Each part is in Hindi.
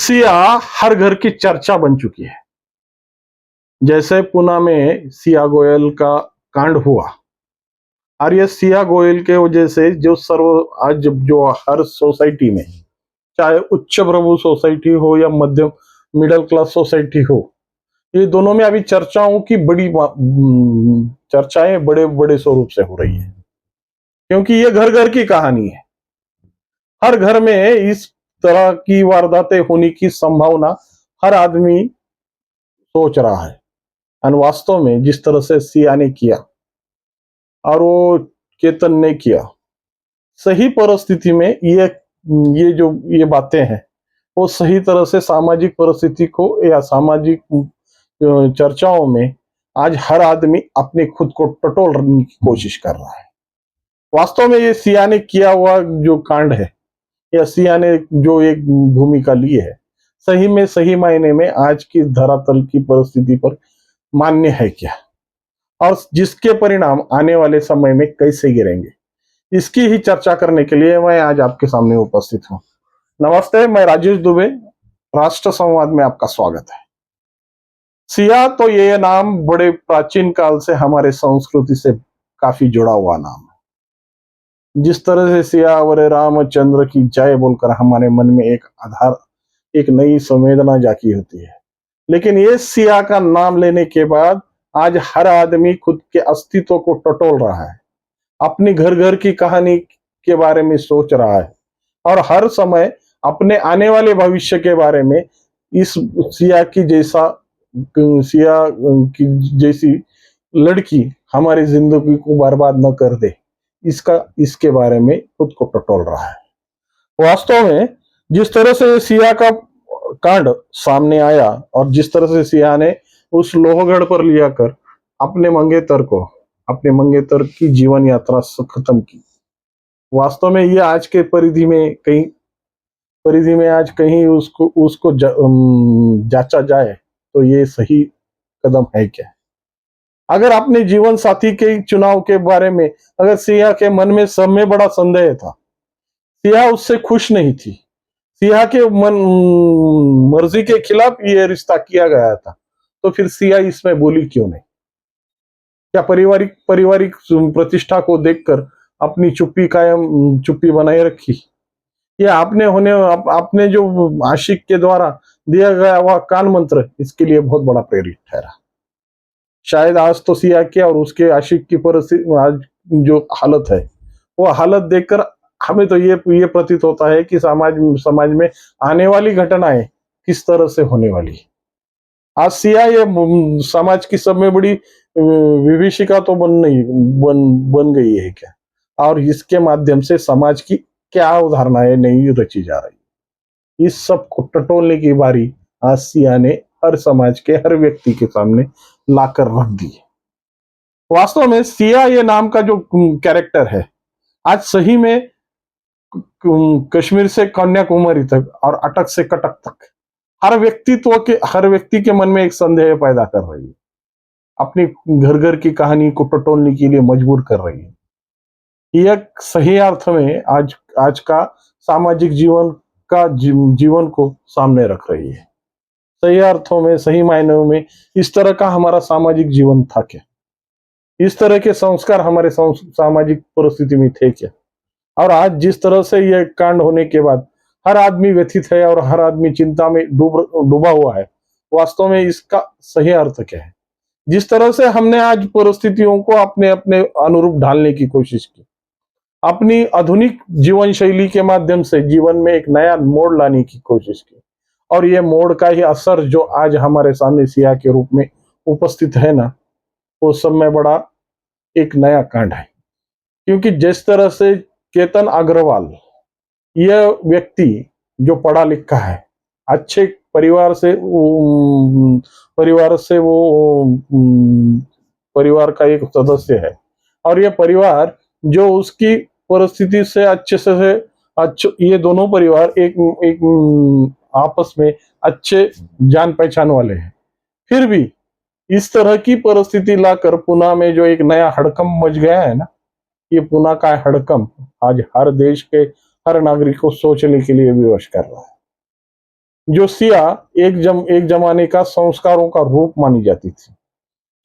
सिया हर घर की चर्चा बन चुकी है। जैसे पुणे में सिया गोयल का कांड हुआ और ये सिया गोयल के वजह से जो सर्व आज जो हर सोसाइटी में, चाहे उच्च प्रभु सोसाइटी हो या मध्यम मिडिल क्लास सोसाइटी हो, ये दोनों में अभी चर्चाओं की चर्चाएं बड़े बड़े स्वरूप से हो रही है, क्योंकि ये घर घर की कहानी है। हर घर में इस तरह की वारदातें होने की संभावना हर आदमी सोच रहा है। और वास्तव में जिस तरह से सिया ने किया और वो केतन ने किया, सही परिस्थिति में ये बातें हैं, वो सही तरह से सामाजिक परिस्थिति को या सामाजिक चर्चाओं में आज हर आदमी अपने खुद को टटोलने की कोशिश कर रहा है। वास्तव में ये सिया ने किया हुआ जो कांड है या सिया ने जो एक भूमिका ली है, सही में सही मायने में आज की धरातल की परिस्थिति पर मान्य है क्या, और जिसके परिणाम आने वाले समय में कैसे गिरेंगे, इसकी ही चर्चा करने के लिए मैं आज आपके सामने उपस्थित हूँ। नमस्ते, मैं राजेश दुबे, राष्ट्र संवाद में आपका स्वागत है। सिया तो ये नाम बड़े प्राचीन काल से हमारे संस्कृति से काफी जुड़ा हुआ नाम है। जिस तरह से सियावर रामचंद्र की जय बोलकर हमारे मन में एक नई संवेदना जागी होती है, लेकिन ये सिया का नाम लेने के बाद आज हर आदमी खुद के अस्तित्व को टटोल रहा है, अपनी घर घर की कहानी के बारे में सोच रहा है और हर समय अपने आने वाले भविष्य के बारे में इस सिया की जैसी लड़की हमारी जिंदगी को बर्बाद न कर दे, इसके बारे में खुद को टटोल रहा है। वास्तव में जिस तरह से सिया का कांड सामने आया और जिस तरह से सिया ने उस लोहगढ़ पर लिया कर अपने मंगेतर की जीवन यात्रा खत्म की, वास्तव में ये आज के परिधि में आज कहीं उसको जांचा जाए तो ये सही कदम है क्या? अगर अपने जीवन साथी के चुनाव के बारे में अगर सिया के मन में सब में बड़ा संदेह था, सिया उससे खुश नहीं थी, सिया के मर्जी के खिलाफ ये रिश्ता किया गया था, तो फिर सिया इसमें बोली क्यों नहीं? क्या पारिवारिक प्रतिष्ठा को देखकर अपनी चुप्पी बनाए रखी? या आपने जो आशिक के द्वारा दिया गया वह कान मंत्र इसके लिए बहुत बड़ा प्रेरित ठहरा। शायद आज तो सिया के और उसके आशिक की परिस्थिति आज जो हालत है, वो हालत देखकर हमें तो ये प्रतीत होता है कि समाज में आने वाली घटनाएं किस तरह से होने वाली है। आज सिया ये समाज की सब में बड़ी विभीषिका तो बन गई है क्या, और इसके माध्यम से समाज की क्या अवधारणाएं नई रची जा रही, इस सब को टटोलने की बारी आज सिया ने हर समाज के हर व्यक्ति के सामने लाकर रख दी। वास्तव में सिया ये नाम का जो कैरेक्टर है, आज सही में कश्मीर से कन्याकुमारी तक और अटक से कटक तक हर व्यक्ति के मन में एक संदेह पैदा कर रही है, अपनी घर घर की कहानी को टटोलने के लिए मजबूर कर रही है। यह सही अर्थ में आज का सामाजिक जीवन को सामने रख रही है। सही अर्थों में, सही मायनों में इस तरह का हमारा सामाजिक जीवन था क्या? इस तरह के संस्कार हमारे सामाजिक परिस्थिति में थे क्या? और आज जिस तरह से यह कांड होने के बाद हर आदमी व्यथित है और हर आदमी चिंता में डूबा हुआ है, वास्तव में इसका सही अर्थ क्या है? जिस तरह से हमने आज परिस्थितियों को अपने अपने अनुरूप ढालने की कोशिश की, अपनी आधुनिक जीवन शैली के माध्यम से जीवन में एक नया मोड़ लाने की कोशिश की, और ये मोड़ का ही असर जो आज हमारे सामने सिया के रूप में उपस्थित है ना, वो सब में बड़ा एक नया कांड है। क्योंकि जिस तरह से केतन अग्रवाल यह व्यक्ति जो पढ़ा लिखा है, अच्छे परिवार परिवार का एक सदस्य है, और यह परिवार जो उसकी परिस्थिति से ये दोनों परिवार एक आपस में अच्छे जान पहचान वाले हैं, फिर भी इस तरह की परिस्थिति लाकर पुणे में जो एक नया हड़कंप मच गया है ना, ये पुणे का हड़कंप आज हर देश के हर नागरिक को सोचने के लिए विवश कर रहा है। जो सिया एक जमाने का संस्कारों का रूप मानी जाती थी।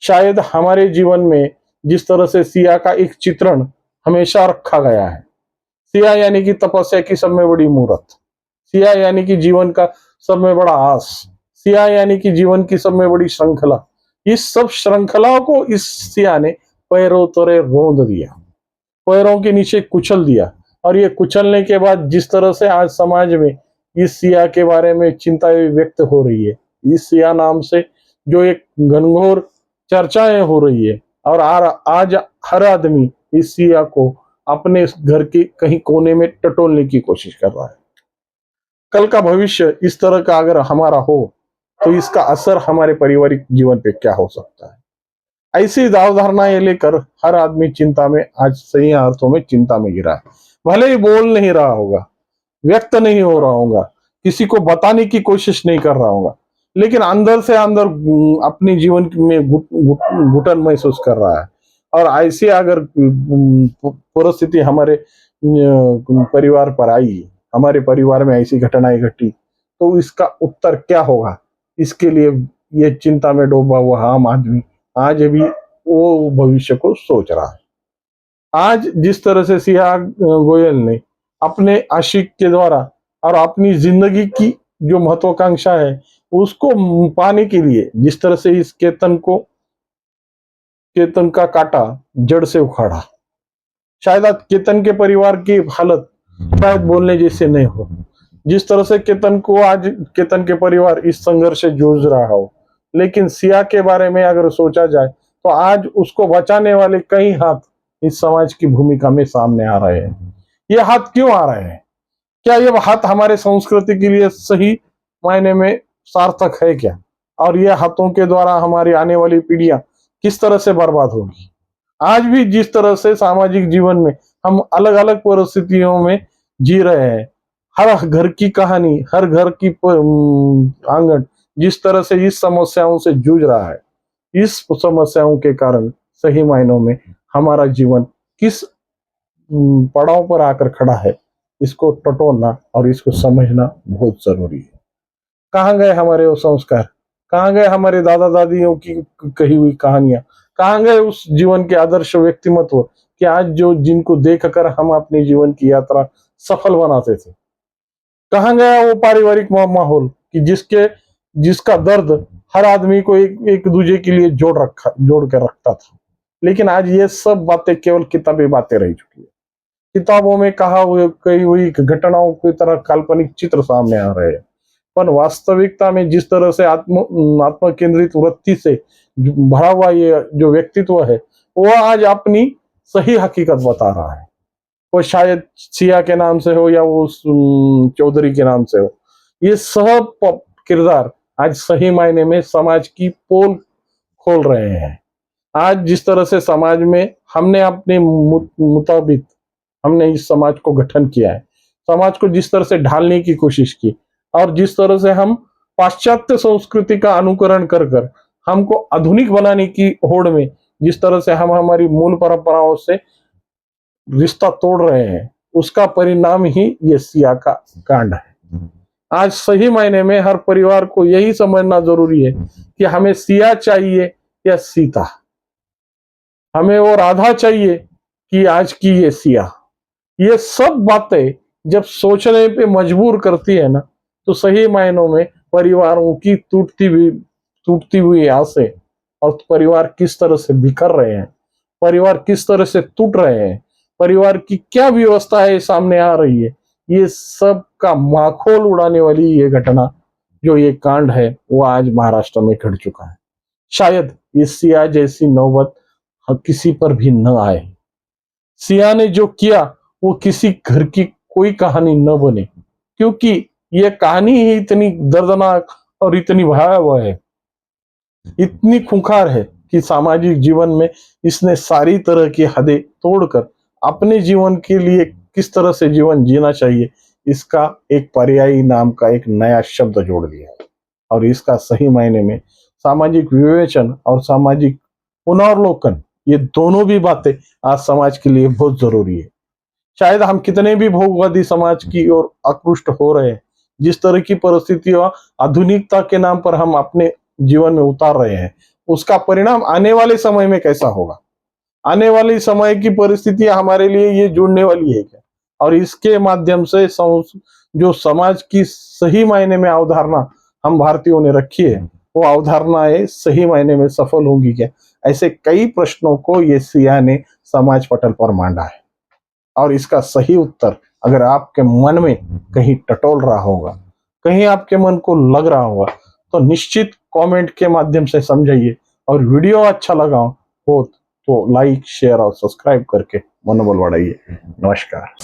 शायद हमारे जीवन में जिस तरह से सिया का एक चित्रण हमेशा रखा गया है, सिया यानी कि तपस्या की सब में बड़ी मूर्त, सिया यानी कि जीवन का सब में बड़ा आस, सिया यानी कि जीवन की सब में बड़ी श्रृंखला। इस सब श्रृंखलाओं को इस सिया ने पैरों तले रोंद दिया, पैरों के नीचे कुचल दिया। और ये कुचलने के बाद जिस तरह से आज समाज में इस सिया के बारे में चिंताएं व्यक्त हो रही है, इस सिया नाम से जो एक घनघोर चर्चाएं हो रही है, और आज हर आदमी इस सिया को अपने घर के कहीं कोने में टटोलने की कोशिश कर रहा है। कल का भविष्य इस तरह का अगर हमारा हो तो इसका असर हमारे पारिवारिक जीवन पे क्या हो सकता है। ऐसी अवधारणाएं लेकर हर आदमी चिंता में, आज सही अर्थों में चिंता में गिरा है। भले ही बोल नहीं रहा होगा, व्यक्त नहीं हो रहा होगा, किसी को बताने की कोशिश नहीं कर रहा होगा, लेकिन अंदर से अंदर अपने जीवन में घुटन महसूस कर रहा है। और ऐसी अगर परिस्थिति हमारे परिवार पर आई, हमारे परिवार में ऐसी घटनाएं घटी, तो इसका उत्तर क्या होगा, इसके लिए ये चिंता में डूबा हुआ आम आदमी आज भी वो भविष्य को सोच रहा है। आज जिस तरह से सिया गोयल ने अपने आशिक के द्वारा और अपनी जिंदगी की जो महत्वाकांक्षा है उसको पाने के लिए जिस तरह से इस केतन का काटा जड़ से उखाड़ा, शायद आज केतन के परिवार की हालत शायद बोलने जैसे नहीं हो। जिस तरह से केतन के परिवार इस संघर्ष से जूझ रहा हो, लेकिन सिया के बारे में अगर सोचा जाए तो आज उसको बचाने वाले कई हाथ इस समाज की भूमिका में सामने आ रहे हैं। ये हाथ क्यों आ रहे हैं? क्या ये हाथ हमारे संस्कृति के लिए सही मायने में सार्थक है क्या? और ये हाथों के द्वारा हमारी आने वाली पीढ़ियां किस तरह से बर्बाद होगी? आज भी जिस तरह से सामाजिक जीवन में हम अलग अलग परिस्थितियों में जी रहे हैं, हर घर की कहानी, हर घर की आंगन जिस तरह से इस समस्याओं से जूझ रहा है, इस समस्याओं के कारण सही मायनों में हमारा जीवन किस पड़ाव पर आकर खड़ा है, इसको टटोलना और इसको समझना बहुत जरूरी है। कहाँ गए हमारे वो संस्कार? कहाँ गए हमारे दादा दादियों की कही हुई कहानियां? कहाँ गए उस जीवन के आदर्श व्यक्तिमत्व कि आज जो जिनको देखकर हम अपने जीवन की यात्रा सफल बनाते थे? कहाँ गया वो पारिवारिक माहौल कि जिसका दर्द हर आदमी को एक दूसरे के लिए जोड़ के रखता था? लेकिन आज ये सब बातें केवल किताबी बातें रह चुकी है। किताबों में कही हुई घटनाओं की तरह काल्पनिक चित्र सामने आ रहे हैं, पर वास्तविकता में जिस तरह से आत्म केंद्रित वृत्ति से भरा हुआ ये जो व्यक्तित्व है, वह आज अपनी सही हकीकत बता रहा है। वो शायद सिया के नाम से हो या वो चौधरी के नाम से हो, ये सब किरदार आज सही मायने में समाज की पोल खोल रहे हैं। आज जिस तरह से समाज में हमने अपने मुताबिक हमने इस समाज को गठन किया है, समाज को जिस तरह से ढालने की कोशिश की, और जिस तरह से हम पाश्चात्य संस्कृति का अनुकरण कर हमको आधुनिक बनाने की होड़ में जिस तरह से हम हमारी मूल परंपराओं से रिश्ता तोड़ रहे हैं, उसका परिणाम ही ये सिया का कांड है। आज सही मायने में हर परिवार को यही समझना जरूरी है कि हमें सिया चाहिए या सीता, हमें वो राधा चाहिए कि आज की ये सिया। ये सब बातें जब सोचने पे मजबूर करती है ना, तो सही मायनों में परिवारों की टूटती हुई आसें और परिवार किस तरह से बिखर रहे हैं, परिवार किस तरह से टूट रहे हैं, परिवार की क्या व्यवस्था है सामने आ रही है, ये सब का माखोल उड़ाने वाली ये घटना जो ये कांड है वो आज महाराष्ट्र में घट चुका है। शायद इस सिया जैसी नौबत किसी पर भी न आए। सिया ने जो किया वो किसी घर की कोई कहानी न बने, क्योंकि ये कहानी ही इतनी दर्दनाक और इतनी भयावह है, इतनी खूंखार है कि सामाजिक जीवन में इसने सारी तरह की हदें तोड़कर अपने जीवन के लिए किस तरह से जीवन जीना चाहिए, इसका एक पर्यायी नाम का एक नया शब्द जोड़ दिया है। और इसका सही मायने में सामाजिक विवेचन और सामाजिक पुनर्लोकन, ये दोनों भी बातें आज समाज के लिए बहुत जरूरी है। शायद हम कितने भी भोगवादी समाज की ओर आकृष्ट हो रहे हैं, जिस तरह की परिस्थितियां आधुनिकता के नाम पर हम अपने जीवन में उतार रहे हैं, उसका परिणाम आने वाले समय में कैसा होगा? आने वाले समय की परिस्थितियां हमारे लिए ये जुड़ने वाली है क्या? और इसके माध्यम से जो समाज की सही मायने में अवधारणा हम भारतीयों ने रखी है, वो अवधारणाएं सही मायने में सफल होंगी क्या? ऐसे कई प्रश्नों को ये सिया ने समाज पटल पर मांडा है, और इसका सही उत्तर अगर आपके मन में कहीं टटोल रहा होगा, कहीं आपके मन को लग रहा होगा, तो निश्चित कमेंट के माध्यम से समझाइए। और वीडियो अच्छा लगा हो तो लाइक, शेयर और सब्सक्राइब करके मनोबल बढ़ाइए। नमस्कार।